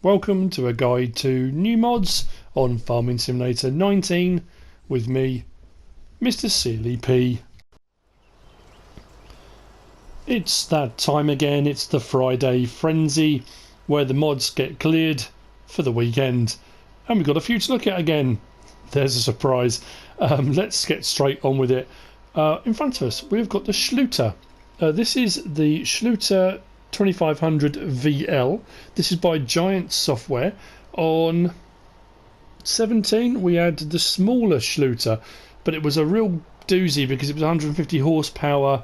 Welcome to a guide to new mods on Farming Simulator 19 with me, MrSealyp. It's that time again, it's the Friday frenzy where the mods get cleared for the weekend and we've got a few to look at again. There's a surprise. Let's get straight on with it. In front of us we've got the Schluter. This is the Schluter 2500 VL. This is by Giants Software. On 17 we had the smaller Schluter, but it was a real doozy because it was 150 horsepower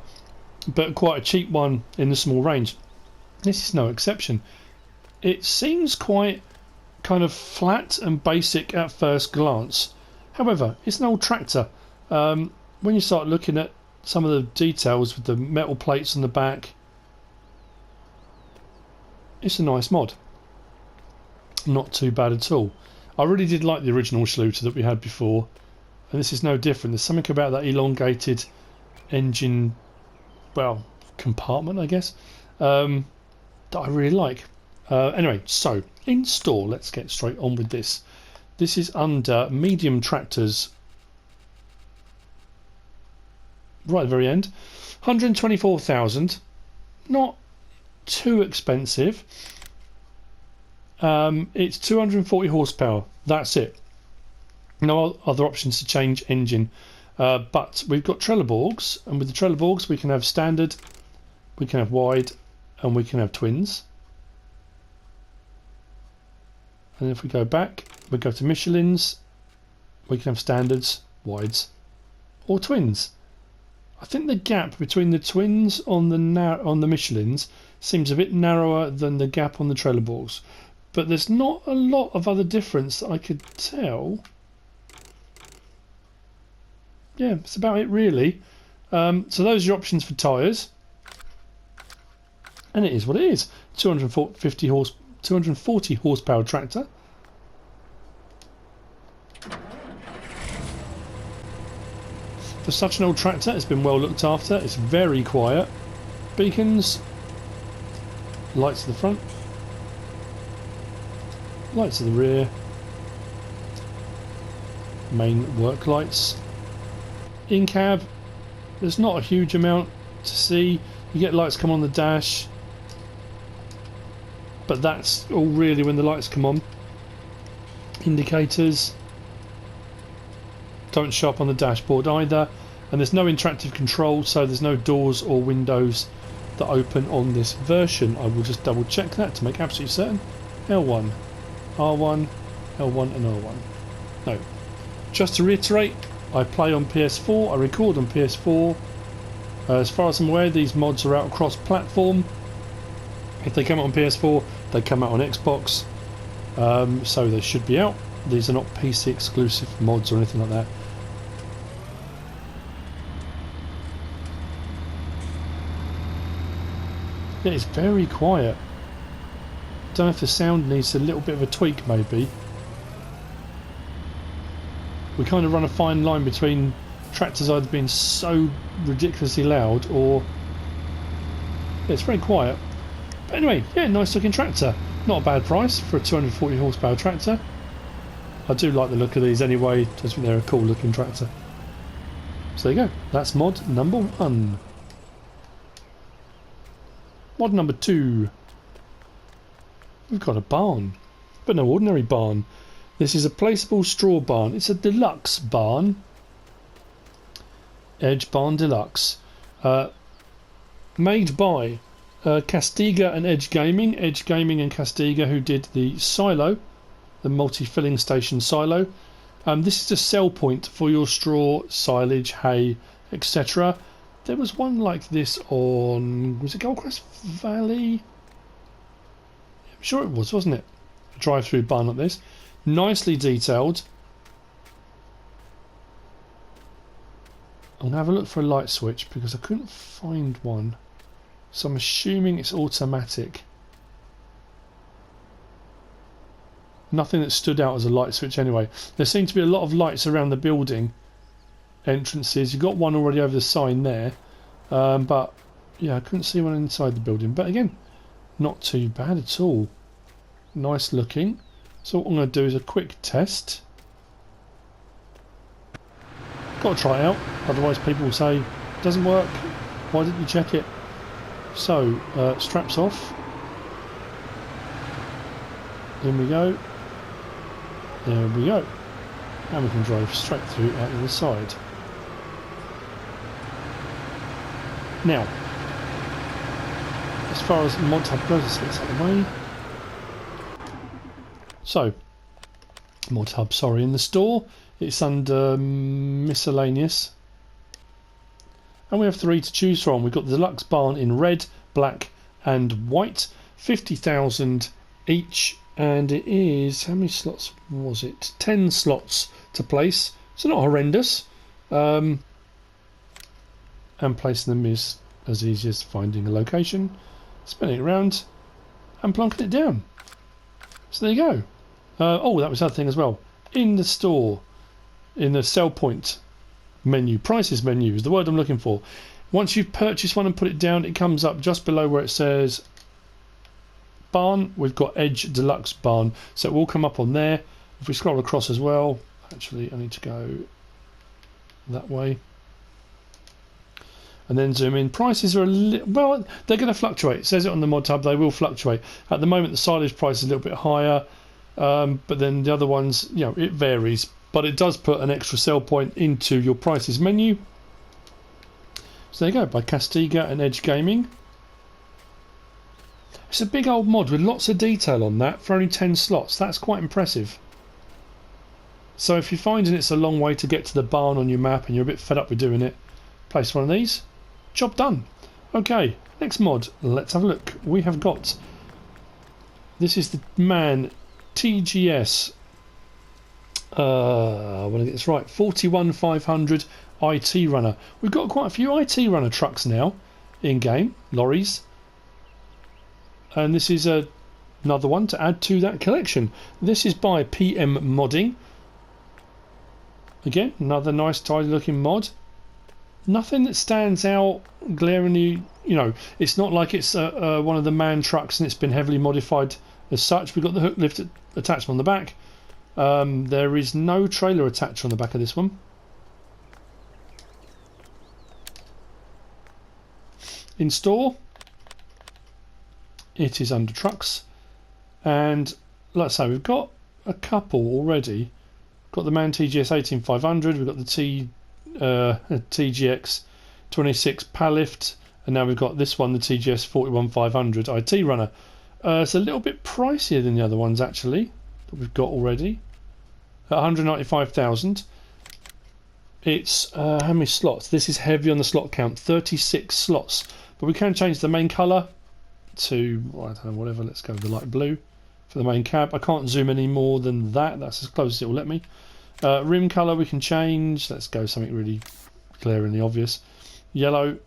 but quite a cheap one in the small range. This is no exception. It seems quite kind of flat and basic at first glance. However, it's an old tractor. When you start looking at some of the details with the metal plates on the back, it's a nice mod. Not too bad at all. I really did like the original Schluter that we had before, and this is no different. There's something about that elongated engine, well, compartment, I guess, that I really like. Anyway, so install. Let's get straight on with this. This is under medium tractors, right at the very end. 124,000. Not too expensive. It's 240 horsepower. That's it. No other options to change engine. But we've got Trelleborgs, and with the Trelleborgs we can have standard, we can have wide, and we can have twins. And if we go back, we go to Michelin's, we can have standards, wides, or twins. I think the gap between the twins on the Michelin's seems a bit narrower than the gap on the Trelleborgs, but there's not a lot of other difference that I could tell. Yeah, it's about it really. So those are your options for tyres, and it is what it is. 240 horsepower tractor. For such an old tractor, it's been well looked after. It's very quiet. Beacons, lights at the front, lights at the rear, main work lights. In cab, there's not a huge amount to see. You get lights come on the dash, but that's all really when the lights come on. Indicators don't show up on the dashboard either, and there's no interactive control, so there's no doors or windows that open on this version. I will just double check that to make absolutely certain. L1, R1, L1 and R1. No. Just to reiterate, I play on PS4, I record on PS4. As far as I'm aware, these mods are out across platform. If they come out on PS4, they come out on Xbox, so they should be out. These are not PC exclusive mods or anything like that. Yeah, it's very quiet. Don't know if the sound needs a little bit of a tweak maybe. We kind of run a fine line between tractors either being so ridiculously loud or... yeah, it's very quiet. But anyway, yeah, nice looking tractor. Not a bad price for a 240 horsepower tractor. I do like the look of these anyway, just think they're a cool looking tractor. So there you go, that's mod number 1. Mod number 2. We've got a barn, but no ordinary barn. This is a placeable straw barn. It's a deluxe barn. Edge Barn Deluxe. Made by Castiga and Edge Gaming. Edge Gaming and Castiga, who did the silo, the multi-filling station silo. This is a sell point for your straw, silage, hay, etc. There was one like this on, was it Goldcrest Valley? I'm sure it was, wasn't it? A drive-through barn like this. Nicely detailed. I'm going to have a look for a light switch because I couldn't find one. So I'm assuming it's automatic. Nothing that stood out as a light switch anyway. There seem to be a lot of lights around the building entrances. You've got one already over the sign there. But yeah, I couldn't see one inside the building. But again, not too bad at all. nice looking. So what I'm going to do is a quick test. Got to try it out, otherwise people will say, doesn't work, why didn't you check it? So, straps off. In we go. There we go. And we can drive straight through out the other side. Now, as far as Modhub goes, let's get this out of the way. So, Modhub, sorry, in the store, it's under miscellaneous. And we have 3 to choose from. We've got the Deluxe barn in red, black and white. 50,000 each. And it is, how many slots was it? 10 slots to place. So not horrendous. And placing them is as easy as finding a location, spinning it around and plonking it down. So there you go. Oh, that was the other thing as well. In the store, in the sell point menu, prices menu is the word I'm looking for. Once you've purchased one and put it down, it comes up just below where it says barn. We've got Edge Deluxe barn, so it will come up on there. If we scroll across as well, actually I need to go that way and then zoom in. Prices are well, they're going to fluctuate. It says it on the Modhub, they will fluctuate. At the moment the silage price is a little bit higher, but then the other ones, you know, it varies, but it does put an extra sell point into your prices menu. So there you go, by Castiga and Edge Gaming. It's a big old mod with lots of detail on that for only 10 slots. That's quite impressive. So if you're finding it's a long way to get to the barn on your map and you're a bit fed up with doing it, place one of these. Job done. Okay, next mod. Let's have a look. We have got, this is the MAN TGS. I want to get this right. 41500 IT runner. We've got quite a few IT runner trucks now in game, lorries. And this is another one to add to that collection. This is by PM Modding. Again, another nice tidy looking mod. Nothing that stands out glaringly, you know, it's not like it's one of the MAN trucks and it's been heavily modified as such. We've got the hook lift attachment on the back. There is no trailer attached on the back of this one. In store, it is under trucks, and like I say, we've got a couple already. Got the MAN TGS 18500, we've got the TGX 26 Pallift, and now we've got this one, the TGS 41500 IT runner. It's a little bit pricier than the other ones actually that we've got already. At 195,000. It's how many slots? This is heavy on the slot count, 36 slots. But we can change the main colour to, well, I don't know, whatever. Let's go with the light blue for the main cab. I can't zoom any more than that. That's as close as it will let me. Rim colour we can change. Let's go something really glaringly obvious. Yellow.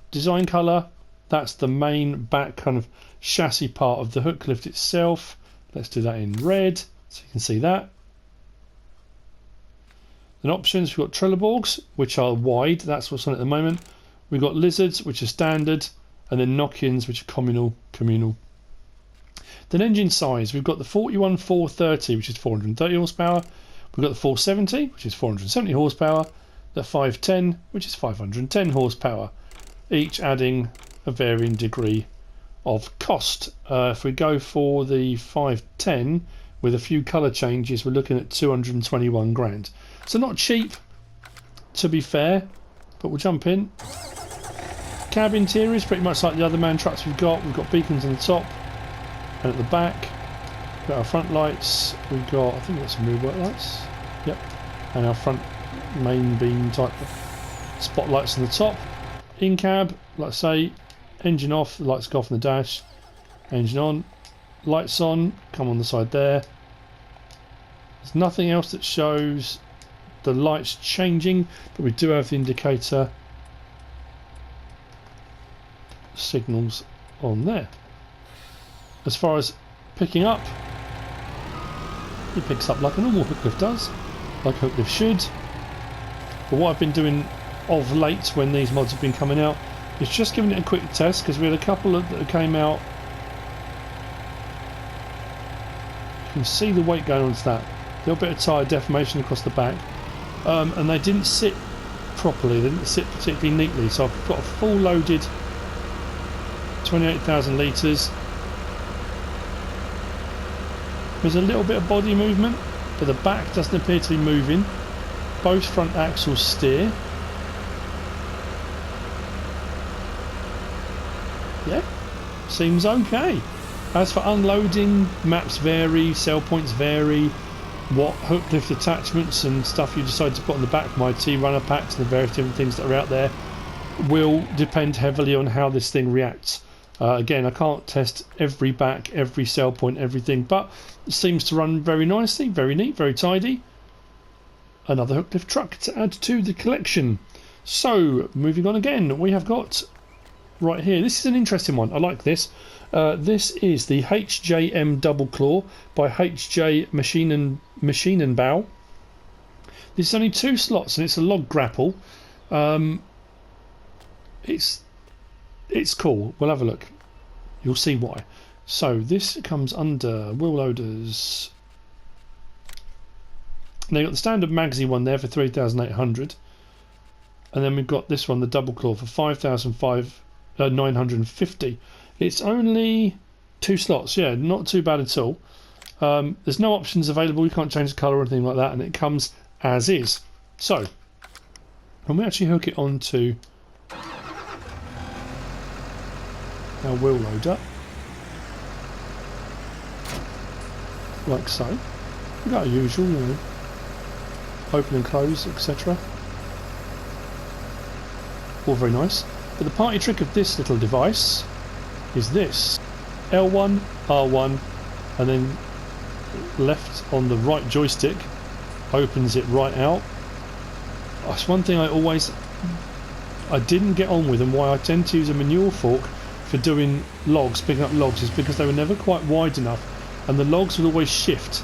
Design colour. That's the main back kind of chassis part of the hook lift itself. Let's do that in red so you can see that. Then options, we've got Trelleborgs, which are wide. That's what's on at the moment. We've got Lizards, which are standard, and then Knock-ins, which are communal. Then engine size, we've got the 41430, which is 430 horsepower. We've got the 470, which is 470 horsepower. The 510, which is 510 horsepower. Each adding a varying degree of cost. If we go for the 510 with a few colour changes, we're looking at 221 grand. So not cheap, to be fair, but we'll jump in. Cab interior is pretty much like the other MAN trucks we've got. We've got beacons on the top and at the back. We've got our front lights. We've got, I think we've got some rear work lights. Yep. And our front main beam type spotlights on the top. In cab, like I say, engine off, the lights go off on the dash. Engine on, lights on, come on the side there. There's nothing else that shows the lights changing, but we do have the indicator signals on there. As far as picking up, it picks up like a normal hook lift does, like a hook lift should. But what I've been doing of late when these mods have been coming out is just giving it a quick test, because we had a couple that came out can see the weight going onto that. A little bit of tyre deformation across the back. And they didn't sit properly, they didn't sit particularly neatly. So I've got a full loaded 28,000 litres. There's a little bit of body movement, but the back doesn't appear to be moving. Both front axles steer. Yeah, seems okay. As for unloading, maps vary, sell points vary, what hook lift attachments and stuff you decide to put on the back, my T-runner packs and the various different things that are out there will depend heavily on how this thing reacts. Again, I can't test every back, every sell point, everything, but it seems to run very nicely, very neat, very tidy. Another hook lift truck to add to the collection. So, moving on again, we have got right here, this is an interesting one, I like this. This is the HJ-M Double Claw by HJ-Maschinenbau. This is only 2 slots and it's a log grapple. It's cool, we'll have a look. You'll see why. So this comes under wheel loaders. Now you've got the standard Magsy one there for 3,800. And then we've got this one, the Double Claw, for 5,950. It's only 2 slots, yeah, not too bad at all. There's no options available, you can't change the colour or anything like that, and it comes as is. So, when we actually hook it onto our wheel loader, like so, we've got our usual, you know, open and close, etc. All very nice. But the party trick of this little device is this: L1, R1, and then left on the right joystick opens it right out. That's one thing I didn't get on with, and why I tend to use a manure fork for doing logs, picking up logs, is because they were never quite wide enough and the logs would always shift.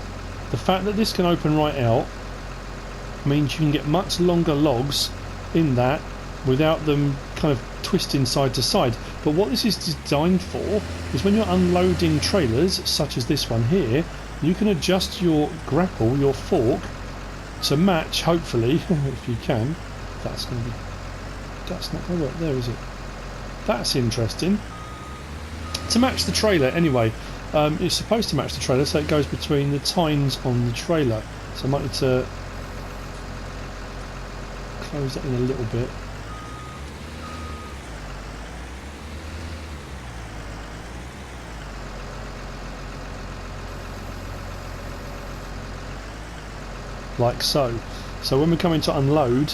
The fact that this can open right out means you can get much longer logs in that without them kind of twisting side to side. But what this is designed for is when you're unloading trailers such as this one here, you can adjust your grapple, your fork, to match, hopefully, if you can. That's not going to work there, is it? That's interesting. To match the trailer anyway. It's supposed to match the trailer, so it goes between the tines on the trailer. So I might need to close that in a little bit. Like so. So when we're coming to unload,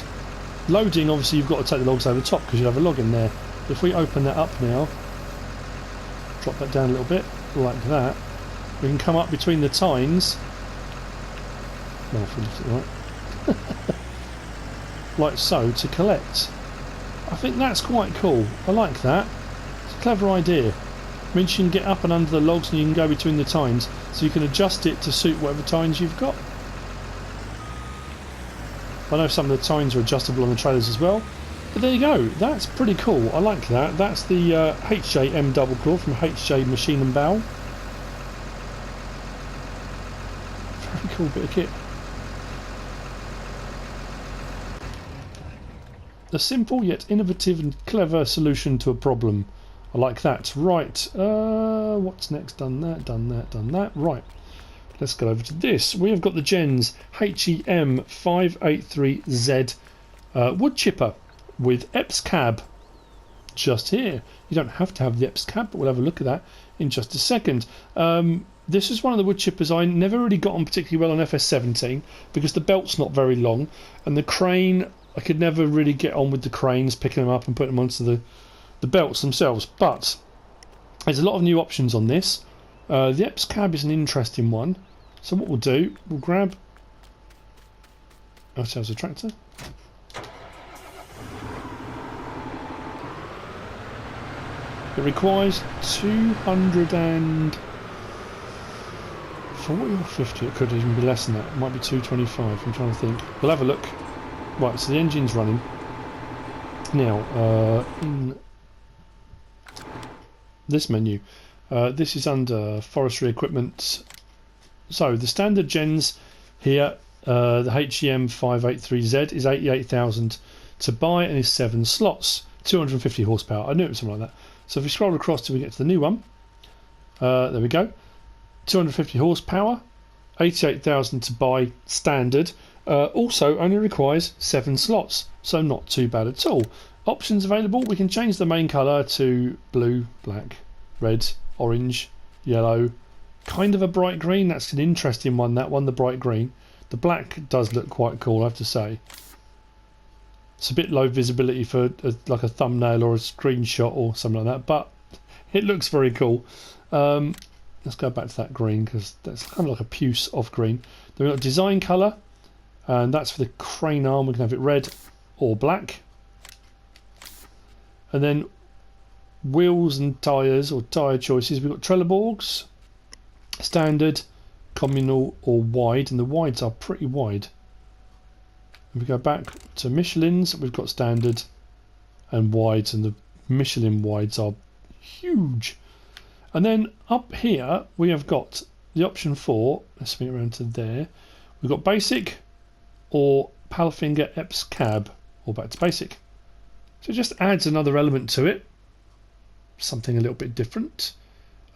loading, obviously you've got to take the logs over the top because you'll have a log in there. If we open that up now, drop that down a little bit, like that, we can come up between the tines. Well, if we lift it right. Like so, to collect. I think that's quite cool. I like that. It's a clever idea. It means you can get up and under the logs and you can go between the tines, so you can adjust it to suit whatever tines you've got. I know some of the tines are adjustable on the trailers as well, but there you go, that's pretty cool. I like that. That's the HJ-M Double Claw from HJ-Maschinenbau. Very cool bit of kit. A simple yet innovative and clever solution to a problem. I like that. Right, what's next? Done that, done that, done that. Right. Let's go over to this. We have got the Gens HEM583Z wood chipper with EPS cab just here. You don't have to have the EPS cab, but we'll have a look at that in just a second. This is one of the wood chippers I never really got on particularly well on FS17 because the belt's not very long, and the crane, I could never really get on with the cranes, picking them up and putting them onto the belts themselves. But there's a lot of new options on this. The EPS cab is an interesting one. So what we'll do, we'll grab ourselves a tractor. It requires 240 or 50, it could even be less than that. It might be 225, I'm trying to think. We'll have a look. Right, so the engine's running. Now, in this menu, this is under forestry equipment, So the standard gens here, the HJM583Z is 88,000 to buy and is 7 slots, 250 horsepower. I knew it was something like that. So if we scroll across till we get to the new one, there we go. 250 horsepower, 88,000 to buy standard. Also only requires 7 slots, so not too bad at all. Options available, we can change the main colour to blue, black, red, orange, yellow, kind of a bright green. That's an interesting one, that one, the bright green. The black does look quite cool, I have to say. It's a bit low visibility for like a thumbnail or a screenshot or something like that, but it looks very cool. Let's go back to that green because that's kind of like a puce of green. Then we've got design colour, and that's for the crane arm. We can have it red or black. And then wheels and tyres or tyre choices. We've got Trelleborgs, standard, communal or wide, and the wides are pretty wide. If we go back to Michelin's, we've got standard and wides, and the Michelin wides are huge. And then up here we have got the option for, let's swing it around to there, we've got basic or Palfinger EPS cab, or back to basic. So it just adds another element to it, something a little bit different.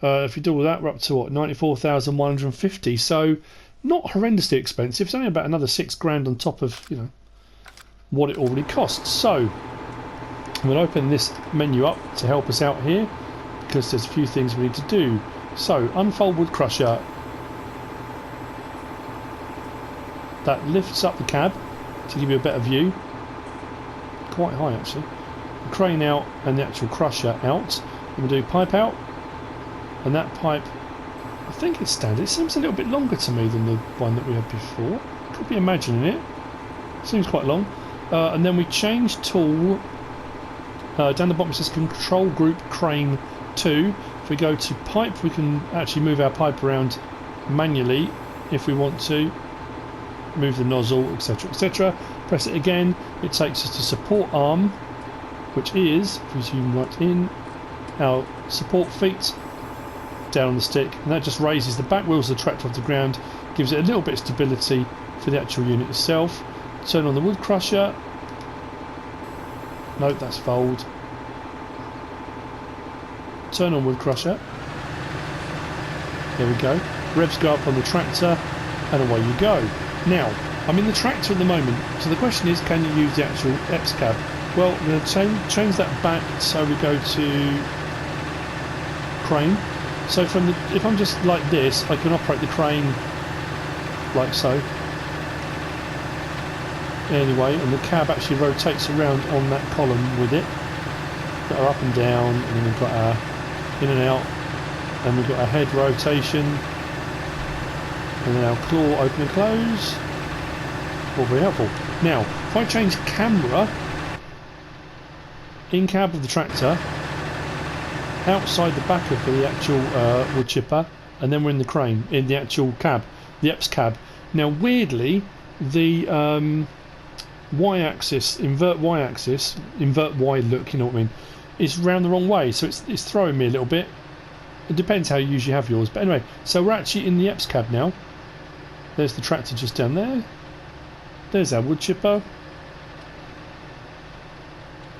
If you do all that, we're up to what, 94,150. So not horrendously expensive. It's only about another £6 on top of, you know, what it already costs. So I'm going to open this menu up to help us out here, because there's a few things we need to do. So unfold wood crusher. That lifts up the cab to give you a better view. Quite high actually. The crane out and the actual crusher out. And we do pipe out. And that pipe, I think it's standard. It seems a little bit longer to me than the one that we had before. Could be imagining it. Seems quite long. And then we change tool. Down the bottom it says control group crane 2. If we go to pipe, we can actually move our pipe around manually if we want to. Move the nozzle, etc, etc. Press it again, it takes us to support arm, which is, if we zoom right in, our support feet down on the stick, and that just raises the back wheels of the tractor off the ground, gives it a little bit of stability for the actual unit itself. Turn on the wood crusher. Nope, that's fold. Turn on wood crusher. There we go. Revs go up on the tractor, and away you go. Now, I'm in the tractor at the moment, so the question is, can you use the actual EPS cab? Well, I'm going to change that back, so we go to crane. So from the, if I'm just like this, I can operate the crane like so. Anyway, and the cab actually rotates around on that column with it. Got our up and down, and then we've got our in and out, and we've got our head rotation, and then our claw open and close. All very helpful. Now, if I change camera, in cab of the tractor, outside the back of the actual wood chipper, and then we're in the crane, in the actual cab, the EPS cab. Now, weirdly, the y-axis, invert y-axis, invert Y look, you know what I mean, is round the wrong way, so it's throwing me a little bit. It depends how you usually have yours, but anyway, so we're actually in the EPS cab now. There's the tractor just down there. There's our wood chipper.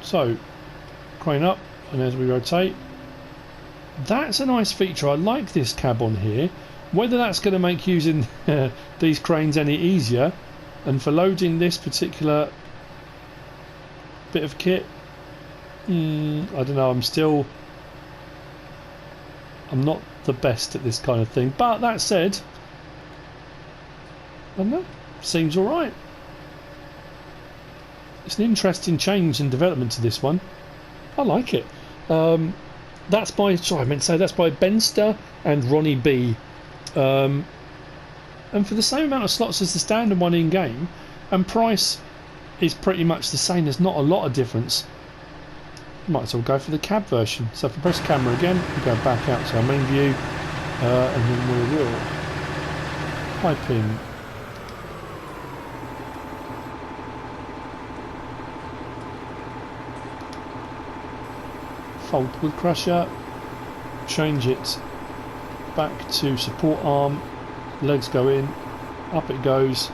So, crane up, and as we rotate, that's a nice feature. I like this cab on here. Whether that's going to make using these cranes any easier, and for loading this particular bit of kit, I don't know. I'm not the best at this kind of thing, but that said, I don't know, seems alright. It's an interesting change and development to this one. I like it. That's by, sorry, I meant to say that's by Bensterr and Ronny.B. And for the same amount of slots as the standard one in game, and price is pretty much the same, there's not a lot of difference. Might as well go for the cab version. So if we press camera again, we go back out to our main view, and then we will pipe in. Fold wood crusher, change it back to support arm, legs go in, up it goes,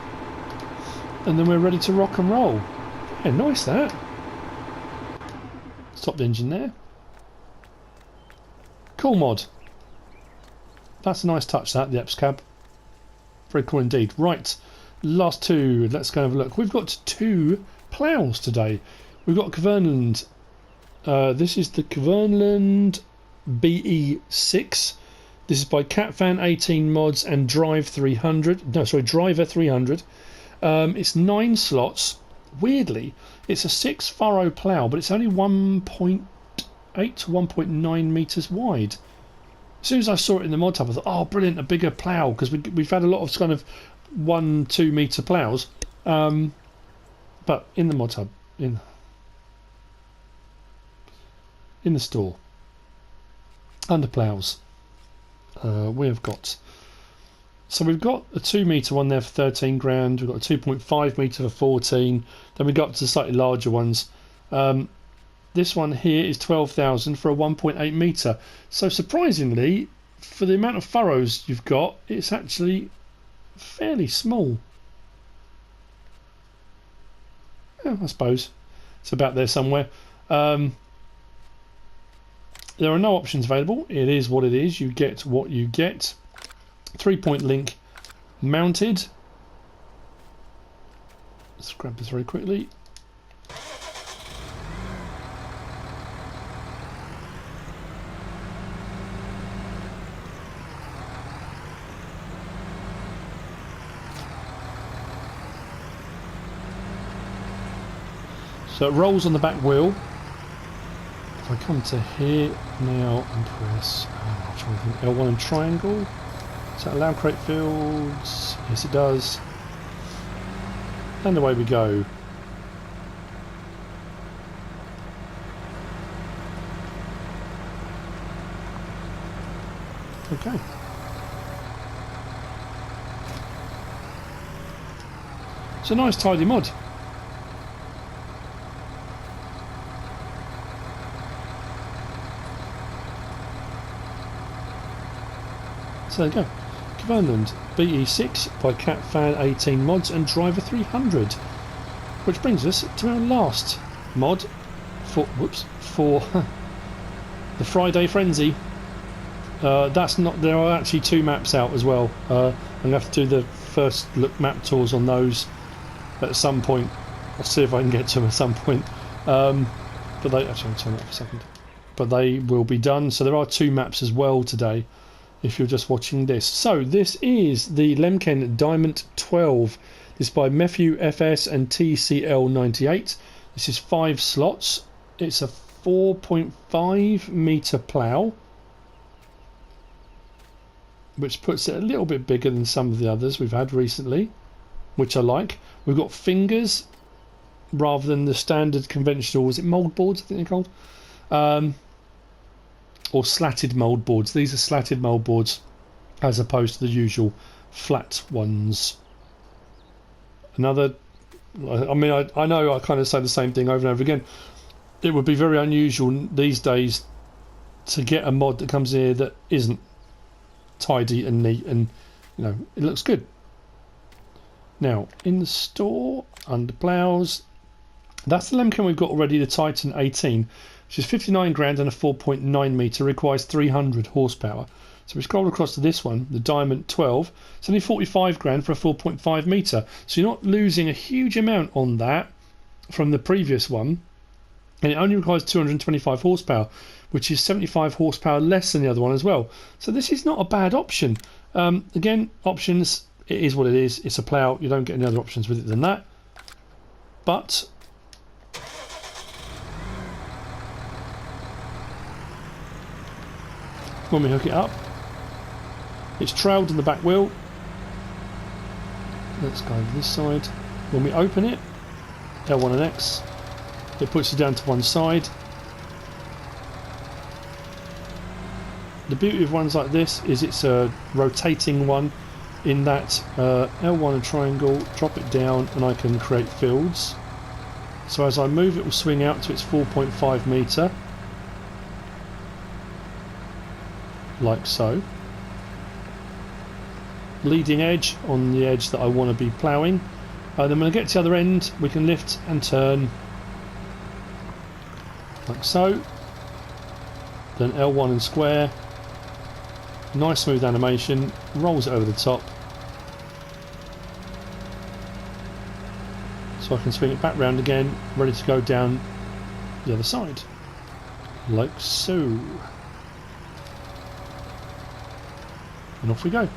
and then we're ready to rock and roll. Yeah, nice that. Stop the engine there. Cool mod. That's a nice touch, that, the EPS cab. Very cool indeed. Right, last two. Let's go and have a look. We've got 2 Plows today. We've got Kverneland. This is the Kverneland BE6. This is by CatFan18 Mods and Drive 300. No, sorry, Driver 300. It's 9 slots. Weirdly, it's a 6 furrow plough, but it's only 1.8 to 1.9 metres wide. As soon as I saw it in the Modhub, I thought, oh, brilliant, a bigger plough, because we've had a lot of kind of 1-2 metre ploughs. But in the Modhub, in the store, under ploughs, we've got a 2 metre one there for 13 grand. We've got a 2.5 metre for 14. Then we got up to the slightly larger ones. This one here is 12,000 for a 1.8 metre. So surprisingly, for the amount of furrows you've got, it's actually fairly small. Yeah, I suppose it's about there somewhere. There are no options available. It is what it is. You get what you get. 3-point link mounted. Let's grab this very quickly. So it rolls on the back wheel. If I come to here now and press L1 and triangle, does that allow create fields? Yes, it does. And away we go. Okay. It's a nice tidy mod. So there you go. Kverneland BE6 by CatFan18 Mods and Driver 300. Which brings us to our last mod for the Friday Frenzy. That's not. There are actually 2 maps out as well. I'm gonna have to do the first look map tours on those at some point. I'll see if I can get to them at some point. But they actually, I'll turn that for a second. But they will be done. So there are 2 maps as well today, if you're just watching this. So this is the Lemken Diamond 12. This is by MefiuFS and TCL98. This is 5 slots. It's a 4.5 metre plough, which puts it a little bit bigger than some of the others we've had recently, which I like. We've got fingers rather than the standard conventional, is it mould boards I think they're called? Or slatted mould boards. These are slatted mould boards as opposed to the usual flat ones. Another, I mean, I know I kind of say the same thing over and over again. It would be very unusual these days to get a mod that comes here that isn't tidy and neat, and you know, it looks good. Now in the store under ploughs, that's the Lemken we've got already, the Titan 18, which is 59 grand and a 4.9 metre, requires 300 horsepower. So we scroll across to this one, the Diamond 12. It's only 45 grand for a 4.5 metre. So you're not losing a huge amount on that from the previous one. And it only requires 225 horsepower, which is 75 horsepower less than the other one as well. So this is not a bad option. Again, options, it is what it is. It's a plough. You don't get any other options with it than that. But when we hook it up, it's trailed in the back wheel. Let's go over this side. When we open it, L1 and X, it puts it down to one side. The beauty of ones like this is it's a rotating one, in that L1 and triangle, drop it down and I can create fields. So as I move, it will swing out to its 4.5 metre, like so. leading edge on the edge that I want to be ploughing. Then when I get to the other end, we can lift and turn like so. Then L1 and square. Nice smooth animation. Rolls it over the top. So I can swing it back round again, ready to go down the other side. Like so. And off we go.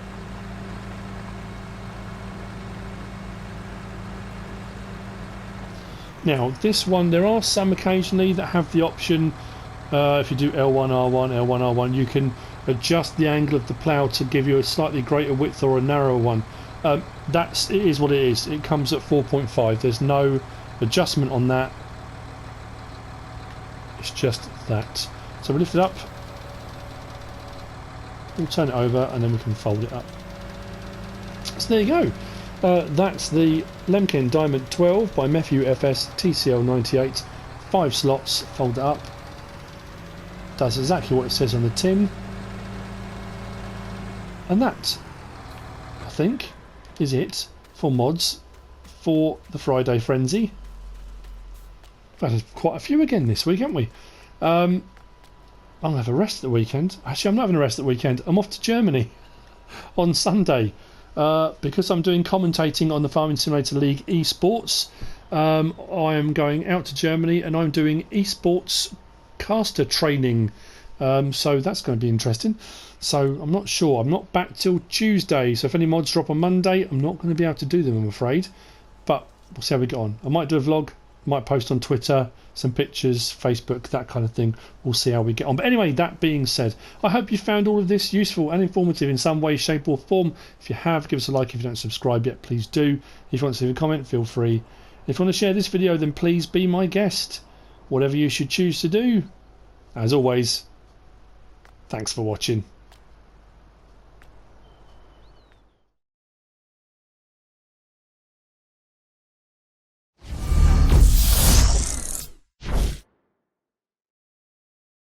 Now this one, there are some occasionally that have the option, if you do L1 R1, L1 R1, you can adjust the angle of the plough to give you a slightly greater width or a narrower one. It is what it is. It comes at 4.5. There's no adjustment on that. It's just that. So we lift it up, we'll turn it over, and then we can fold it up. So there you go. That's the Lemken Diamond 12 by MefiuFS TCL98. 5 slots, fold it up. Does exactly what it says on the tin. And that, I think, is it for mods for the Friday Frenzy. That is quite a few again this week, haven't we? I'm going to have a rest at the weekend. Actually, I'm not having a rest at the weekend. I'm off to Germany on Sunday because I'm doing commentating on the Farming Simulator League esports. I am going out to Germany and I'm doing esports caster training. So that's going to be interesting. So I'm not sure. I'm not back till Tuesday. So if any mods drop on Monday, I'm not going to be able to do them, I'm afraid. But we'll see how we get on. I might do a vlog. Might post on Twitter, some pictures, Facebook, that kind of thing. We'll see how we get on. But anyway, that being said, I hope you found all of this useful and informative in some way, shape or form. If you have, give us a like. If you don't subscribe yet, please do. If you want to leave a comment, feel free. If you want to share this video, then please be my guest. Whatever you should choose to do. As always, thanks for watching.